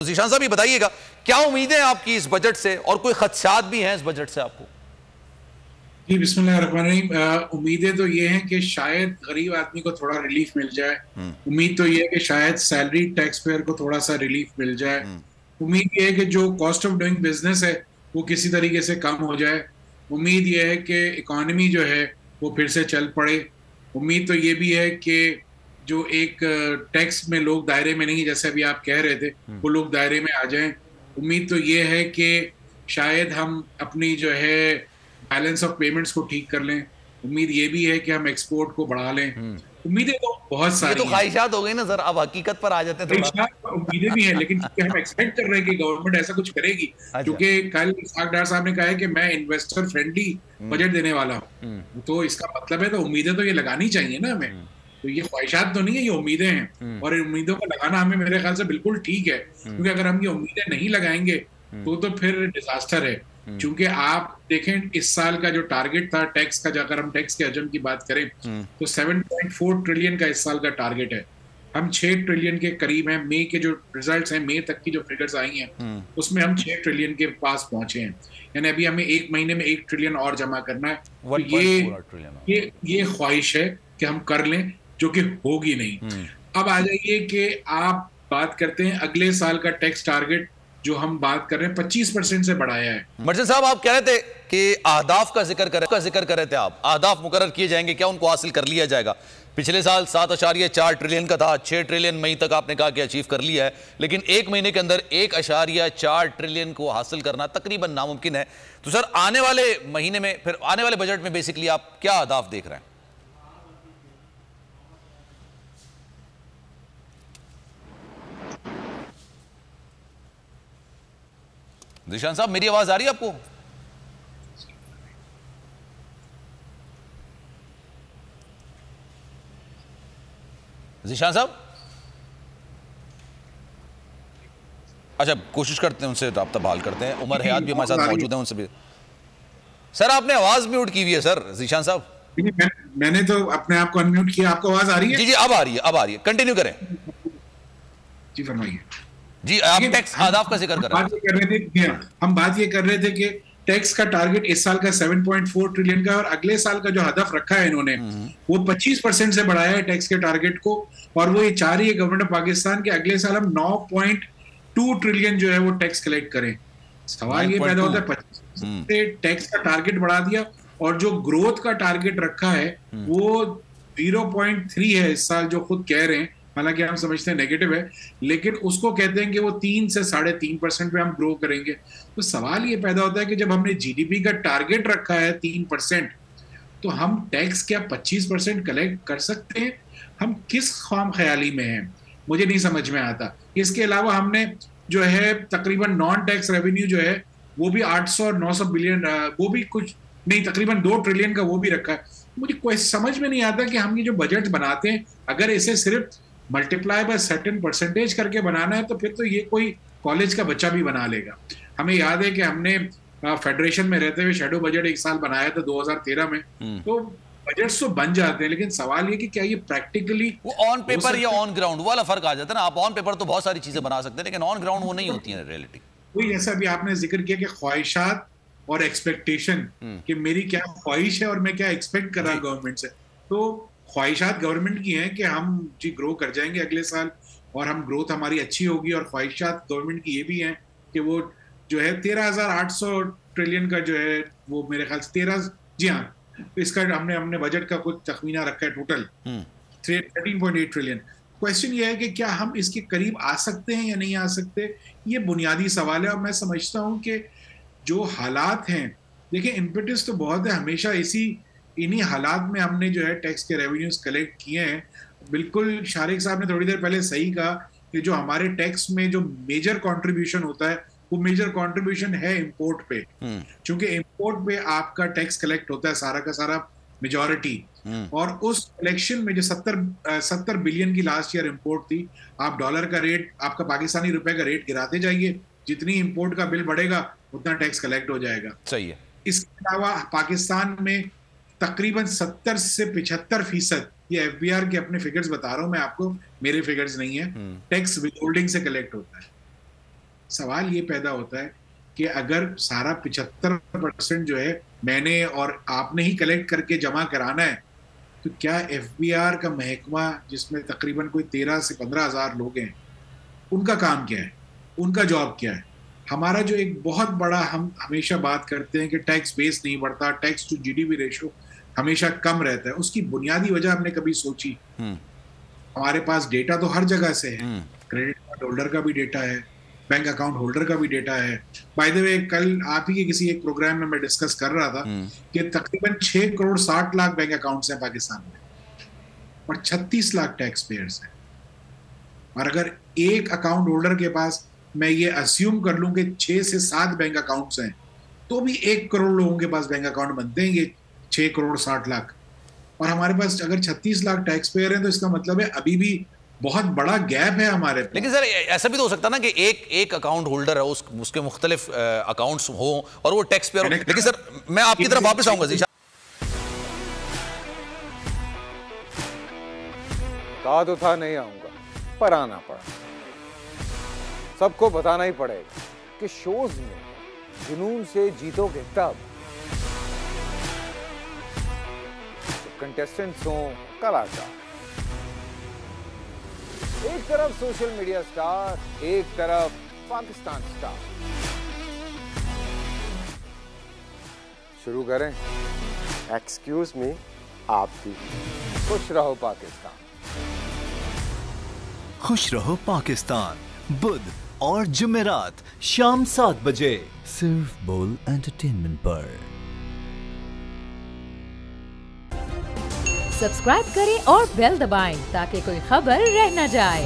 ज़ीशान साहब ये बताइएगा, क्या उम्मीदें आपकी इस बजट से और कोई खदशात भी हैं इस बजट से आपको? जी बिस्मिल्लाहिर्रहमानिर्रहीम। उम्मीदें तो ये हैं कि शायद गरीब आदमी को थोड़ा रिलीफ मिल जाए। उम्मीद तो ये है कि शायद सैलरी टैक्स पेयर को थोड़ा सा रिलीफ मिल जाए। उम्मीद ये है कि जो कॉस्ट ऑफ डूइंग बिजनेस है वो किसी तरीके से कम हो जाए। उम्मीद ये है कि इकॉनमी जो है वो फिर से चल पड़े। उम्मीद तो ये भी है कि जो एक टैक्स में लोग दायरे में नहीं, जैसे अभी आप कह रहे थे, वो लोग दायरे में आ जाएं। उम्मीद तो ये है कि शायद हम अपनी जो है बैलेंस ऑफ पेमेंट्स को ठीक कर लें। उम्मीद ये भी है कि हम एक्सपोर्ट को बढ़ा लें। उम्मीदें तो बहुत सारी ये तो ख्वाहिशात हो गई ना सर, अब हकीकत पर आ जाते हैं थोड़ा। उम्मीदें भी हैं, लेकिन क्योंकि हम एक्सपेक्ट कर रहे हैं कि गवर्नमेंट ऐसा कुछ करेगी, क्योंकि कल इसाक डार साहब ने कहा है कि मैं इन्वेस्टर फ्रेंडली बजट देने वाला हूँ, तो इसका मतलब है तो उम्मीदें तो ये लगानी चाहिए ना हमें। तो ये ख्वाहिशात तो नहीं है, ये उम्मीदें हैं, और इन उम्मीदों को लगाना हमें मेरे ख्याल से बिल्कुल ठीक है, क्योंकि अगर हम ये उम्मीदें नहीं लगाएंगे तो फिर डिजास्टर है। क्योंकि आप देखें इस साल का जो टारगेट था टैक्स का, अगर हम टैक्स के हजम की बात करें तो 7.4 ट्रिलियन का इस साल का टारगेट है। हम 6 ट्रिलियन के करीब हैं। मई के जो रिजल्ट्स हैं, मई तक की जो फिगर्स आई हैं उसमें हम 6 ट्रिलियन के पास पहुंचे हैं। यानी अभी हमें एक महीने में 1 ट्रिलियन और जमा करना है। तो ये ख्वाहिश है कि हम कर लें, जो कि होगी नहीं। अब आ जाइए कि आप बात करते हैं अगले साल का टैक्स टारगेट जो हम बात कर रहे हैं 25% से बढ़ाया है। मर्चेंट साहब, आप कह रहे थे कि अहदाफ का जिक्र कर रहे थे आप, अहदाफ मुकर्रर किए जाएंगे, क्या उनको हासिल कर लिया जाएगा? पिछले साल 7.4 ट्रिलियन का था, 6 ट्रिलियन मई तक आपने कहा कि अचीव कर लिया है, लेकिन एक महीने के अंदर 1.4 ट्रिलियन को हासिल करना तकरीबन नामुमकिन है। तो सर आने वाले महीने में, फिर आने वाले बजट में बेसिकली आप क्या अहदाफ देख रहे हैं? ज़ीशान साहब, मेरी आवाज आ रही है आपको? ज़ीशान साहब, अच्छा कोशिश करते हैं उनसे राब्ता बहाल करते हैं। उमर हयात भी हमारे साथ मौजूद हैं, उनसे भी। सर आपने आवाज म्यूट की हुई है सर, ज़ीशान साहब। मैंने तो अपने आप को अनम्यूट किया। आपको आवाज आ रही है? जी जी, अब आ रही है, अब आ रही है, कंटिन्यू करें। जी फरमाइए। जी, आप टैक्स अहदाफ का जिक्र कर रहे थे। हम बात ये कर रहे थे कि टैक्स का टारगेट इस साल का 7.4 ट्रिलियन का, और अगले साल का जो हदफ रखा है इन्होंने वो 25% से बढ़ाया है टैक्स के टारगेट को, और वो ये चाह रही है गवर्नमेंट ऑफ पाकिस्तान के अगले साल हम 9.2 ट्रिलियन जो है वो टैक्स कलेक्ट करें। सवाल ये पैदा होता है 25% से टैक्स का टारगेट बढ़ा दिया, और जो ग्रोथ का टारगेट रखा है वो 0.3 है इस साल, जो खुद कह रहे हैं, हालांकि हम समझते हैं नेगेटिव है, लेकिन उसको कहते हैं कि वो 3 से 3.5% पे हम ग्रो करेंगे। तो सवाल ये पैदा होता है कि जब हमने जीडीपी का टारगेट रखा है 3%, तो हम टैक्स क्या 25% कलेक्ट कर सकते हैं? हम किस ख्वाम ख्याली में हैं, मुझे नहीं समझ में आता। इसके अलावा हमने जो है तकरीबन नॉन टैक्स रेवेन्यू जो है वो भी 800 और 900 बिलियन, वो भी कुछ नहीं, तकरीबन 2 ट्रिलियन का वो भी रखा है। मुझे कोई समझ में नहीं आता कि हम ये जो बजट बनाते हैं, अगर इसे सिर्फ मल्टीप्लाई बाय सर्टेन परसेंटेज करके बनाना है तो फिर तो ये कोई कॉलेज का बच्चा भी बना लेगा। हमें याद है कि हमने फेडरेशन में रहते हुए शेडो बजट एक साल बनाया था 2013 में। तो बजट्स तो बन जाते हैं, लेकिन सवाल ये कि क्या ये प्रैक्टिकली वो ऑन पेपर या ऑन ग्राउंड वाला फर्क आ जाता है ना। आप ऑन पेपर तो बहुत सारी चीजें बना सकते हैं, लेकिन ऑन ग्राउंड वो नहीं होती है रियलिटी। वही जैसा अभी आपने जिक्र किया कि ख्वाहिशात और एक्सपेक्टेशन, कि मेरी क्या ख्वाहिश है और मैं क्या एक्सपेक्ट कर रहा हूं गवर्नमेंट से। तो ख्वाहिशात गवर्नमेंट की हैं कि हम जी ग्रो कर जाएंगे अगले साल, और हम ग्रोथ हमारी अच्छी होगी, और ख्वाहिशात गवर्नमेंट की ये भी हैं कि वो जो है 13,800 ट्रिलियन का जो है वो मेरे ख्याल से 13, जी हाँ, इसका हमने बजट का कुछ तखमीना रखा है टोटल 13.8 ट्रिलियन। क्वेश्चन ये है कि क्या हम इसके करीब आ सकते हैं या नहीं आ सकते, ये बुनियादी सवाल है। और मैं समझता हूँ कि जो हालात हैं, देखिए इम्पेटस तो बहुत है, हमेशा इन्हीं हालात में हमने जो है टैक्स के रेवेन्यूज कलेक्ट किए हैं। बिल्कुल शारिक साहब ने थोड़ी देर पहले सही कहा कि जो हमारे टैक्स में जो मेजर कंट्रीब्यूशन होता है वो मेजर कंट्रीब्यूशन है इंपोर्ट पे, क्योंकि इंपोर्ट पे आपका टैक्स कलेक्ट होता है सारा का सारा मेजॉरिटी। और उस कलेक्शन में जो 70 बिलियन की लास्ट ईयर इंपोर्ट थी, आप डॉलर का रेट, आपका पाकिस्तानी रुपए का रेट गिराते जाइए, जितनी इंपोर्ट का बिल बढ़ेगा उतना टैक्स कलेक्ट हो जाएगा। सही है। इसके अलावा पाकिस्तान में तकरीबन 70 से 75%, ये एफबीआर के अपने फिगर्स बता रहा हूं मैं आपको, मेरे फिगर्स नहीं है, टैक्स विदहोल्डिंग से कलेक्ट होता है। सवाल ये पैदा होता है कि अगर सारा 75% जो है मैंने और आपने ही कलेक्ट करके जमा कराना है, तो क्या एफबीआर का महकमा जिसमें तकरीबन कोई 13 से 15 हज़ार लोग हैं, उनका काम क्या है, उनका जॉब क्या है? हमारा जो एक बहुत बड़ा, हम हमेशा बात करते हैं कि टैक्स बेस नहीं बढ़ता, टैक्स टू जीडीपी रेशो हमेशा कम रहता है, उसकी बुनियादी वजह हमने कभी सोची? हमारे पास डेटा तो हर जगह से है, क्रेडिट कार्ड होल्डर का भी डेटा है, बैंक अकाउंट होल्डर का भी डेटा है। बाय द वे, कल आप ही के किसी एक प्रोग्राम में मैं डिस्कस कर रहा था कि तकरीबन 6 करोड़ 60 लाख बैंक अकाउंट्स हैं पाकिस्तान में और 36 लाख टैक्स पेयर्स हैं। और अगर एक अकाउंट होल्डर के पास, मैं ये अस्यूम कर लूं कि 6 से 7 बैंक अकाउंट्स हैं, तो भी 1 करोड़ लोगों के पास बैंक अकाउंट बनते हैं, ये 6 करोड़ 60 लाख। और हमारे पास अगर 36 लाख टैक्स पेयर हैं, तो इसका मतलब है अभी भी बहुत बड़ा गैप है हमारे पास। लेकिन सर ऐसा भी तो हो सकता ना कि एक अकाउंट होल्डर है, उसके मुख्तलिफ अकाउंट्स हो और वो टैक्स पेयर हो। लेकिन सर मैं आपकी तरफ वापस आऊंगा जी। कहा तो था नहीं आऊंगा, पर आना पड़ा। सबको बताना ही पड़ेगा कि शोज में जुनून से जीतोगे तब कंटेस्टेंट्स हों कलाकार। एक तरफ सोशल मीडिया स्टार, एक तरफ पाकिस्तान स्टार। शुरू करें? एक्सक्यूज मी, आप भी। खुश रहो पाकिस्तान। खुश रहो पाकिस्तान, बुध और जुमेरात शाम 7 बजे सिर्फ बोल एंटरटेनमेंट पर। सब्सक्राइब करें और बेल दबाएं ताकि कोई खबर रह न जाए।